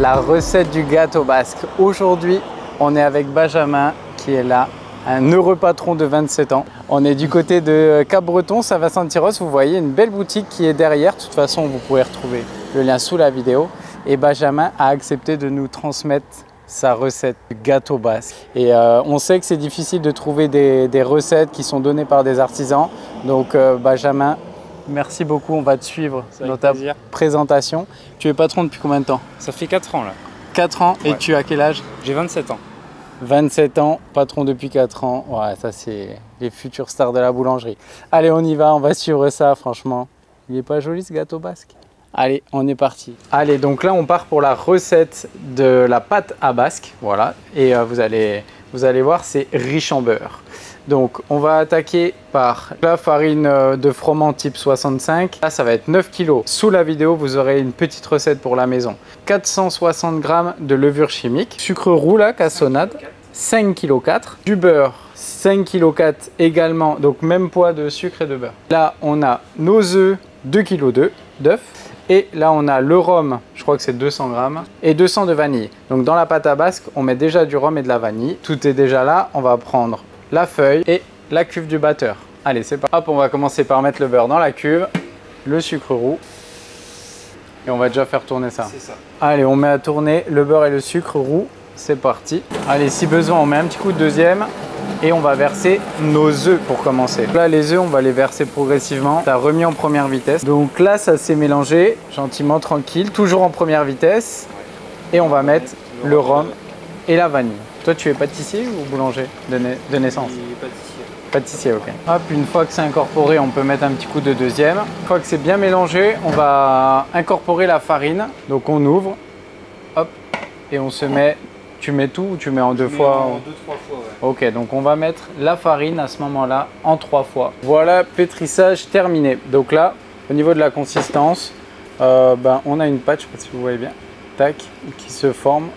la recette du gâteau basque. Aujourd'hui, on est avec Benjamin qui est là, un heureux patron de 27 ans. On est du côté de Cap-Breton, Saint-Vincent-de-Tyrosse. Vous voyez une belle boutique qui est derrière. De toute façon, vous pouvez retrouver le lien sous la vidéo. Et Benjamin a accepté de nous transmettre sa recette du gâteau basque. Et on sait que c'est difficile de trouver des recettes qui sont données par des artisans. Donc Benjamin, merci beaucoup. On va te suivre dans ta présentation. Tu es patron depuis combien de temps? Ça fait 4 ans là. 4 ans. Ouais. Et tu as quel âge? J'ai 27 ans. 27 ans, patron depuis 4 ans. Ouais, ça c'est les futures stars de la boulangerie. Allez, on y va, on va suivre ça, franchement. Il est pas joli ce gâteau basque? Allez, on est parti. Allez, donc là, on part pour la recette de la pâte à basque. Voilà, et vous allez voir, c'est riche en beurre. Donc, on va attaquer par la farine de froment type 65. Là, ça va être 9 kg. Sous la vidéo, vous aurez une petite recette pour la maison. 460 g de levure chimique. Sucre roux, là, cassonade. 5,4 kg. Du beurre, 5,4 kg également. Donc, même poids de sucre et de beurre. Là, on a nos œufs, 2,2 kg d'œufs. Et là, on a le rhum, je crois que c'est 200 g, et 200 de vanille. Donc, dans la pâte à basque, on met déjà du rhum et de la vanille. Tout est déjà là. On va prendre la feuille et la cuve du batteur. Allez, c'est parti. Hop, on va commencer par mettre le beurre dans la cuve, le sucre roux, et on va déjà faire tourner ça. C'est ça. Allez, on met à tourner le beurre et le sucre roux. C'est parti. Allez, si besoin, on met un petit coup de deuxième. Et on va verser nos œufs pour commencer. Là, les œufs, on va les verser progressivement. Ça a remis en première vitesse. Donc là, ça s'est mélangé gentiment, tranquille, toujours en première vitesse. Et on va mettre le rhum et la vanille. Toi, tu es pâtissier ou boulanger de naissance? Pâtissier. Pâtissier, ok. Hop, une fois que c'est incorporé, on peut mettre un petit coup de deuxième. Une fois que c'est bien mélangé, on va incorporer la farine. Donc on ouvre, hop, et on se met... Tu mets tout ou tu mets en deux fois? En 2-3 fois, ouais. Ok, donc on va mettre la farine à ce moment-là en 3 fois. Voilà, pétrissage terminé. Donc là, au niveau de la consistance, on a une pâte, je ne sais pas si vous voyez bien, tac, qui se forme.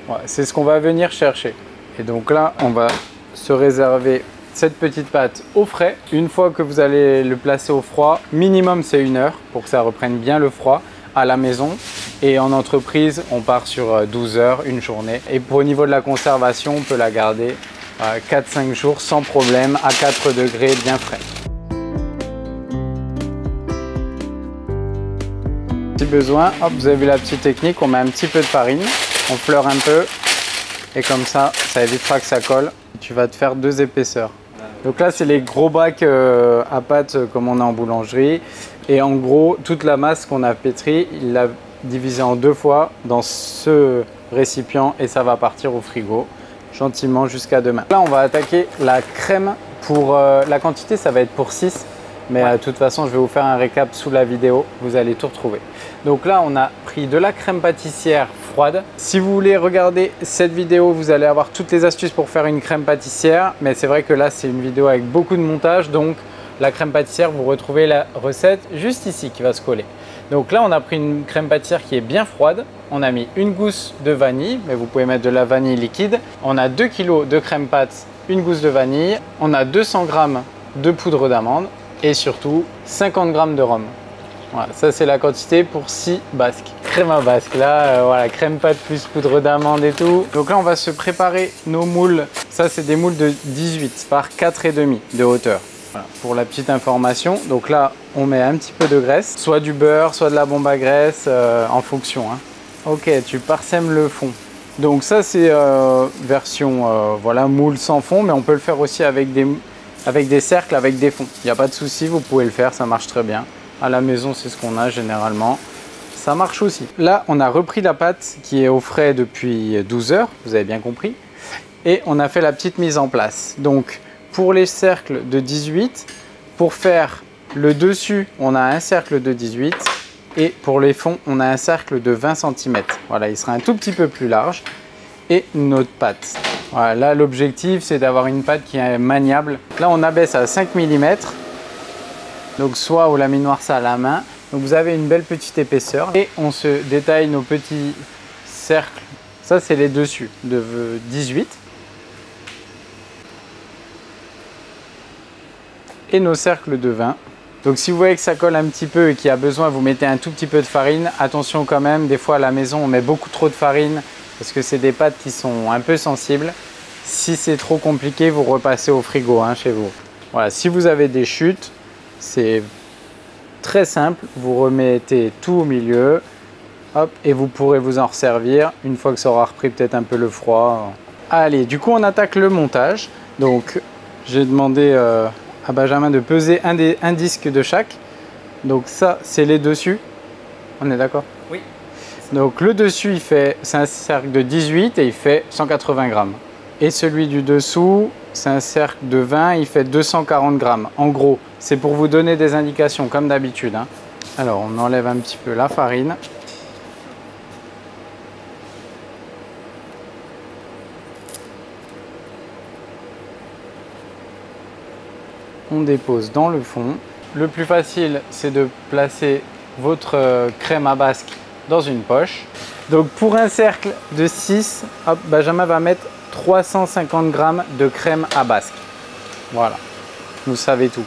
Ouais, c'est ce qu'on va venir chercher. Et donc là, on va se réserver cette petite pâte au frais. Une fois que vous allez le placer au froid, minimum c'est 1 heure pour que ça reprenne bien le froid à la maison. Et en entreprise, on part sur 12 heures, une journée. Et pour au niveau de la conservation, on peut la garder 4-5 jours sans problème, à 4 degrés, bien frais. Si besoin, hop, vous avez vu la petite technique, on met un petit peu de farine, on fleure un peu. Et comme ça évitera que ça colle. Tu vas te faire 2 épaisseurs. Donc là, c'est les gros bacs à pâte comme on a en boulangerie. Et en gros, toute la masse qu'on a pétrie, il l'a divisé en 2 fois dans ce récipient et ça va partir au frigo gentiment jusqu'à demain. Là, on va attaquer la crème. Pour la quantité, ça va être pour 6. Mais de toute façon, je vais vous faire un récap sous la vidéo. Vous allez tout retrouver. Donc là, on a pris de la crème pâtissière froide. Si vous voulez regarder cette vidéo, vous allez avoir toutes les astuces pour faire une crème pâtissière. Mais c'est vrai que là, c'est une vidéo avec beaucoup de montage. Donc, la crème pâtissière, vous retrouvez la recette juste ici qui va se coller. Donc là, on a pris une crème pâtissière qui est bien froide. On a mis une gousse de vanille, mais vous pouvez mettre de la vanille liquide. On a 2 kg de crème pâte, une gousse de vanille. On a 200 g de poudre d'amande et surtout 50 g de rhum. Voilà, ça c'est la quantité pour 6 basques. Crème à basque, là, voilà, crème pâte plus poudre d'amande et tout. Donc là, on va se préparer nos moules. Ça, c'est des moules de 18 par 4,5 de hauteur. Voilà, pour la petite information. Donc là, on met un petit peu de graisse, soit du beurre, soit de la bombe à graisse, en fonction. Hein. Ok, tu parsèmes le fond. Donc ça, c'est version voilà, moule sans fond, mais on peut le faire aussi avec des cercles, avec des fonds. Il n'y a pas de souci, vous pouvez le faire, ça marche très bien. À la maison, c'est ce qu'on a généralement. Ça marche aussi. Là, on a repris la pâte qui est au frais depuis 12 heures, vous avez bien compris. Et on a fait la petite mise en place. Donc, pour les cercles de 18, pour faire le dessus, on a un cercle de 18. Et pour les fonds, on a un cercle de 20 cm. Voilà, il sera un tout petit peu plus large. Et notre pâte. Voilà, là, l'objectif, c'est d'avoir une pâte qui est maniable. Là, on abaisse à 5 mm. Donc, soit au laminoir ça à la main. Donc, vous avez une belle petite épaisseur. Et on se détaille nos petits cercles. Ça, c'est les dessus de 18. Et nos cercles de 20. Donc si vous voyez que ça colle un petit peu et qu'il y a besoin, vous mettez un tout petit peu de farine. Attention quand même, des fois à la maison on met beaucoup trop de farine parce que c'est des pâtes qui sont un peu sensibles. Si c'est trop compliqué, vous repassez au frigo hein, chez vous. Voilà, si vous avez des chutes, c'est très simple. Vous remettez tout au milieu, hop, et vous pourrez vous en resservir une fois que ça aura repris peut-être un peu le froid. Allez, du coup on attaque le montage. Donc j'ai demandé à Benjamin de peser un disque de chaque. Donc ça, c'est les dessus. On est d'accord? Oui. Donc le dessus, c'est un cercle de 18 et il fait 180 grammes. Et celui du dessous, c'est un cercle de 20, il fait 240 grammes. En gros, c'est pour vous donner des indications comme d'habitude. Hein. Alors, on enlève un petit peu la farine. On dépose dans le fond. Le plus facile, c'est de placer votre crème à basque dans une poche. Donc pour un cercle de 6, hop, Benjamin va mettre 350 grammes de crème à basque. Voilà, vous savez tout.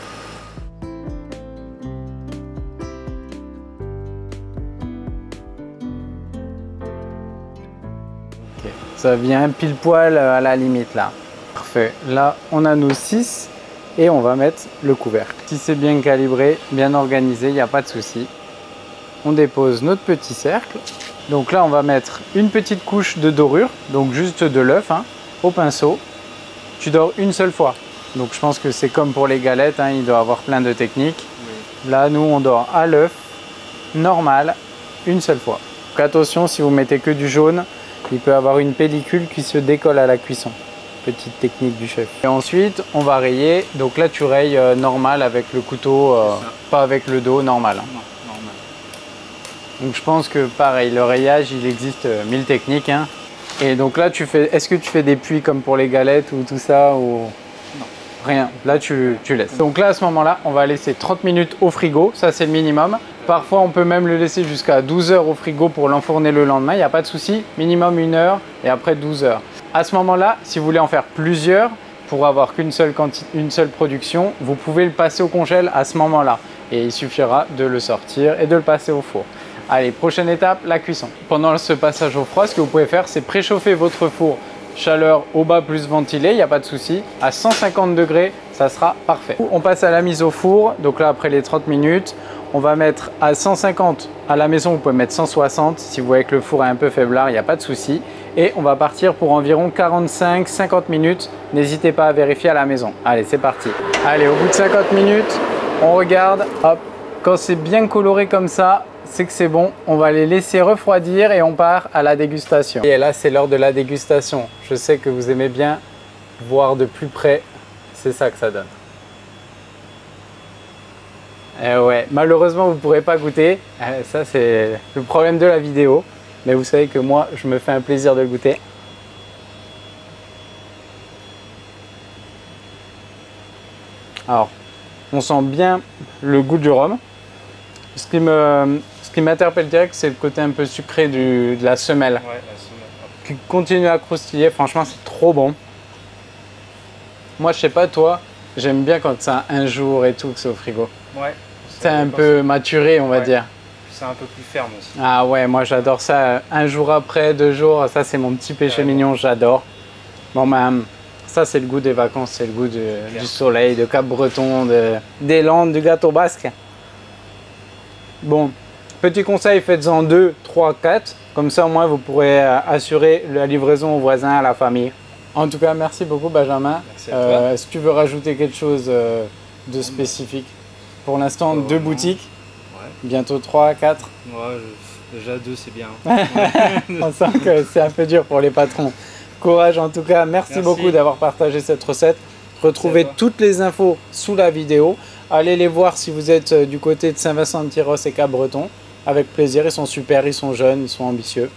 Okay. Ça vient pile poil à la limite là. Parfait, là on a nos 6 et on va mettre le couvercle. Si c'est bien calibré, bien organisé, il n'y a pas de souci. On dépose notre petit cercle. Donc là, on va mettre une petite couche de dorure, donc juste de l'œuf hein, au pinceau. Tu dors une seule fois. Donc je pense que c'est comme pour les galettes, hein, il doit y avoir plein de techniques. Oui. Là, nous, on dort à l'œuf, normal, une seule fois. Donc attention, si vous mettez que du jaune, il peut y avoir une pellicule qui se décolle à la cuisson. Petite technique du chef. Et ensuite, on va rayer. Donc là, tu rayes normal avec le couteau, pas avec le dos, normal. Hein. Donc je pense que pareil, le rayage, il existe 1000 techniques. Hein. Et donc là, est-ce que tu fais des puits comme pour les galettes ou tout ça ou... Non. Rien, là tu laisses. Donc là, à ce moment-là, on va laisser 30 minutes au frigo, ça c'est le minimum. Parfois, on peut même le laisser jusqu'à 12 heures au frigo pour l'enfourner le lendemain, il n'y a pas de souci. Minimum 1 heure et après 12 heures. À ce moment-là, si vous voulez en faire plusieurs, pour avoir qu'une seule production, vous pouvez le passer au congèle à ce moment-là. Et il suffira de le sortir et de le passer au four. Allez, prochaine étape, la cuisson. Pendant ce passage au froid, ce que vous pouvez faire, c'est préchauffer votre four. Chaleur au bas plus ventilé, il n'y a pas de souci. À 150 degrés, ça sera parfait. On passe à la mise au four. Donc là, après les 30 minutes, on va mettre à 150. À la maison, vous pouvez mettre 160. Si vous voyez que le four est un peu faiblard, il n'y a pas de souci. Et on va partir pour environ 45-50 minutes. N'hésitez pas à vérifier à la maison. Allez, c'est parti. Allez, au bout de 50 minutes, on regarde. Hop, quand c'est bien coloré comme ça, c'est que c'est bon. On va les laisser refroidir et on part à la dégustation. Et là, c'est l'heure de la dégustation. Je sais que vous aimez bien voir de plus près. C'est ça que ça donne. Et ouais, malheureusement, vous ne pourrez pas goûter. Ça, c'est le problème de la vidéo. Mais vous savez que moi, je me fais un plaisir de le goûter. Alors, on sent bien le goût du rhum. Ce qui m'interpelle direct, c'est le côté un peu sucré de la semelle. Ouais, la semelle. Qui continue à croustiller. Franchement, c'est trop bon. Moi, je sais pas toi, j'aime bien quand ça a un jour et tout que c'est au frigo. Ouais. C'est un peu maturé, on va dire. C'est un peu plus ferme aussi. Ah ouais, moi j'adore ça. Un jour après, 2 jours, ça c'est mon petit péché mignon, j'adore. Bon ben, ça c'est le goût des vacances, c'est le goût du soleil, de Cap-Breton, des Landes, du gâteau basque. Bon, petit conseil, faites-en 2, 3, 4. Comme ça au moins vous pourrez assurer la livraison aux voisins, à la famille. En tout cas, merci beaucoup Benjamin. Merci à toi. Est-ce que tu veux rajouter quelque chose de spécifique? Pour l'instant, 2 boutiques. Ouais. Bientôt 3, 4. Ouais, déjà 2 c'est bien. On sent que c'est un peu dur pour les patrons. Courage en tout cas. Merci beaucoup d'avoir partagé cette recette. Retrouvez toutes les infos sous la vidéo. Allez les voir si vous êtes du côté de Saint-Vincent-de-Tyrosse et Cap-Breton. Avec plaisir, ils sont super, ils sont jeunes, ils sont ambitieux.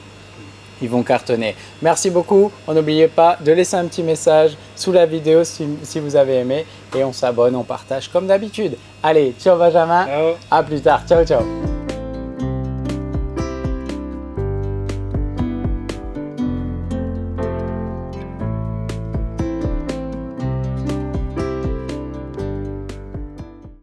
Ils vont cartonner. Merci beaucoup. N'oubliez pas de laisser un petit message sous la vidéo si vous avez aimé. Et on s'abonne, on partage comme d'habitude. Allez, ciao Benjamin. Ciao. À plus tard. Ciao, ciao.